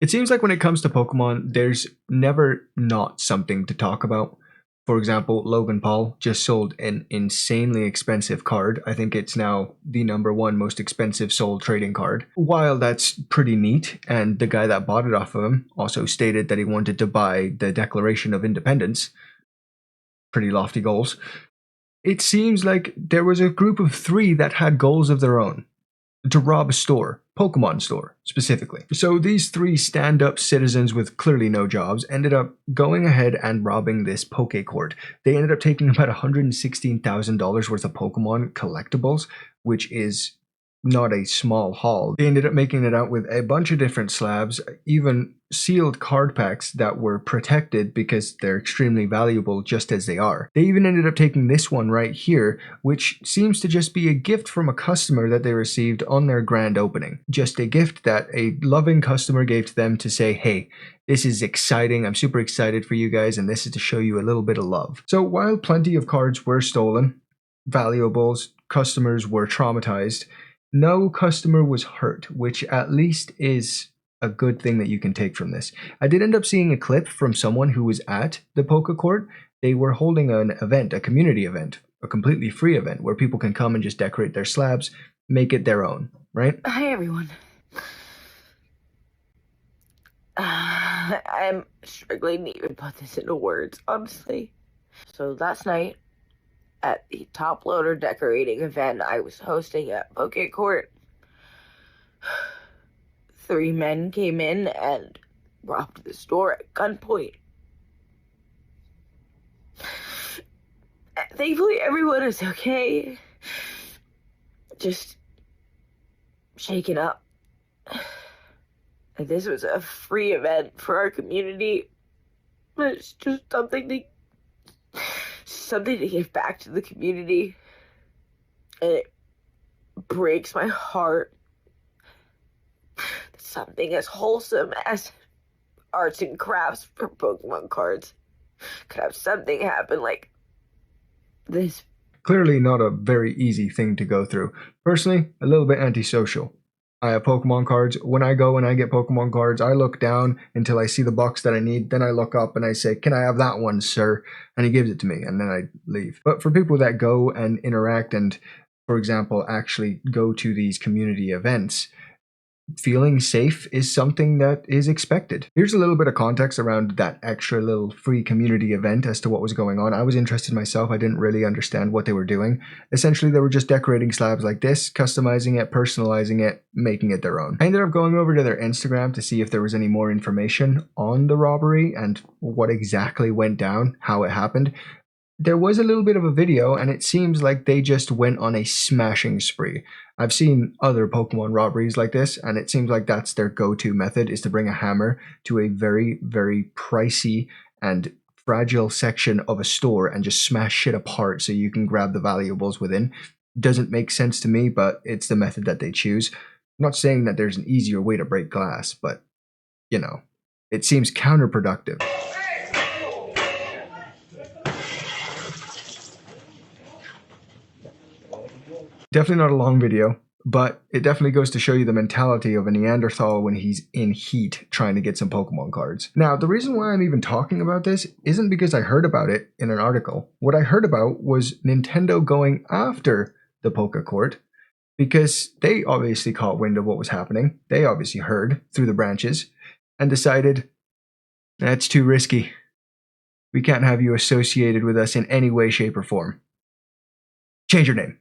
It seems like when it comes to Pokemon, there's never not something to talk about. For example, Logan Paul just sold an insanely expensive card. I think it's now the #1 most expensive sold trading card. While that's pretty neat, and the guy that bought it off of him also stated that he wanted to buy the Declaration of Independence. Pretty lofty goals. It seems like there was a group of 3 that had goals of their own. To rob a store, Pokemon store specifically. So these 3 stand-up citizens with clearly no jobs ended up going ahead and robbing this Poke Court. They ended up taking about $116,000 worth of Pokemon collectibles, which is not a small haul. They ended up making it out with a bunch of different slabs, even sealed card packs that were protected because they're extremely valuable just as they are. They even ended up taking this one right here, which seems to just be a gift from a customer that they received on their grand opening. Just a gift that a loving customer gave to them to say, hey, this is exciting, I'm super excited for you guys, and this is to show you a little bit of love. So while plenty of cards were stolen, valuables, customers were traumatized, no customer was hurt, which at least is a good thing that you can take from this. I did end up seeing a clip from someone who was at the Poke Court. They were holding an event, a community event, a completely free event where people can come and just decorate their slabs, make it their own, right? Hi, everyone. I'm struggling to even put this into words, honestly. So last night, at the top loader decorating event I was hosting at Poke Court, 3 men came in and robbed the store at gunpoint. Thankfully, everyone is okay. Just shaken up. And this was a free event for our community. It's just something to give back to the community. And it breaks my heart that something as wholesome as arts and crafts for Pokemon cards could have something happen like this. Clearly not a very easy thing to go through. Personally, a little bit antisocial. I have Pokemon cards. When I go and I get Pokemon cards, I look down until I see the box that I need. Then I look up and I say, can I have that one, sir? And he gives it to me, and then I leave. But for people that go and interact and, for example, actually go to these community events, feeling safe is something that is expected. Here's a little bit of context around that extra little free community event as to what was going on. I was interested myself. I didn't really understand what they were doing. Essentially, they were just decorating slabs like this, customizing it, personalizing it, making it their own. I ended up going over to their Instagram to see if there was any more information on the robbery and what exactly went down, how it happened. There was a little bit of a video, and it seems like they just went on a smashing spree. I've seen other Pokemon robberies like this, and it seems like that's their go-to method, is to bring a hammer to a very, very pricey and fragile section of a store and just smash shit apart so you can grab the valuables within. Doesn't make sense to me, but it's the method that they choose. I'm not saying that there's an easier way to break glass, but, you know, it seems counterproductive. Definitely not a long video, but it definitely goes to show you the mentality of a Neanderthal when he's in heat trying to get some Pokemon cards. Now, the reason why I'm even talking about this isn't because I heard about it in an article. What I heard about was Nintendo going after the Poke Court because they obviously caught wind of what was happening. They obviously heard through the branches and decided, that's too risky. We can't have you associated with us in any way, shape, or form. Change your name.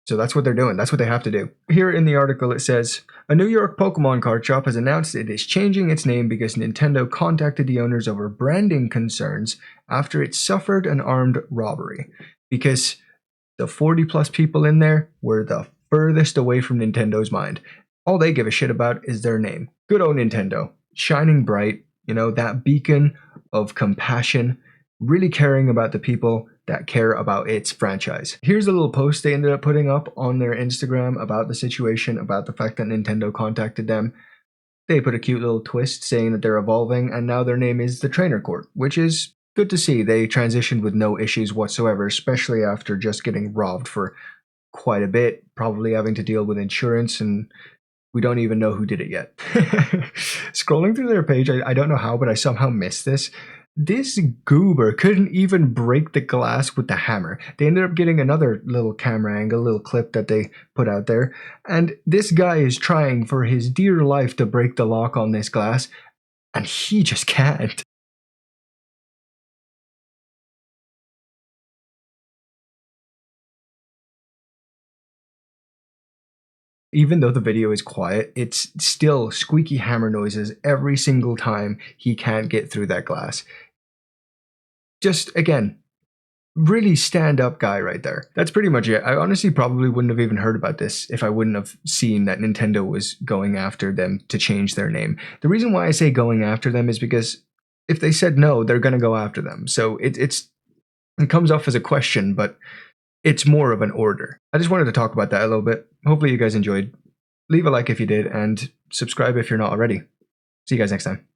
So that's what they're doing. That's what they have to do. Here in the article it says, a New York Pokemon card shop has announced it is changing its name because Nintendo contacted the owners over branding concerns after it suffered an armed robbery. Because the 40 plus people in there were the furthest away from Nintendo's mind. All they give a shit about is their name. Good old Nintendo. Shining bright, you know, that beacon of compassion, really caring about the people that care about its franchise. Here's a little post they ended up putting up on their Instagram about the situation, about the fact that Nintendo contacted them. They put a cute little twist saying that they're evolving and now their name is the Trainer Court, which is good to see. They transitioned with no issues whatsoever, especially after just getting robbed for quite a bit, probably having to deal with insurance and We don't even know who did it yet. Scrolling through their page, I don't know how, but I somehow missed this. This goober couldn't even break the glass with the hammer. They ended up getting another little camera angle, little clip that they put out there. And this guy is trying for his dear life to break the lock on this glass, and he just can't. Even though the video is quiet, it's still squeaky hammer noises every single time he can't get through that glass. Just, again, really stand-up guy right there. That's pretty much it. I honestly probably wouldn't have even heard about this if I wouldn't have seen that Nintendo was going after them to change their name. The reason why I say going after them is because if they said no, they're going to go after them. So it comes off as a question, but it's more of an order. I just wanted to talk about that a little bit. Hopefully you guys enjoyed. Leave a like if you did, and subscribe if you're not already. See you guys next time.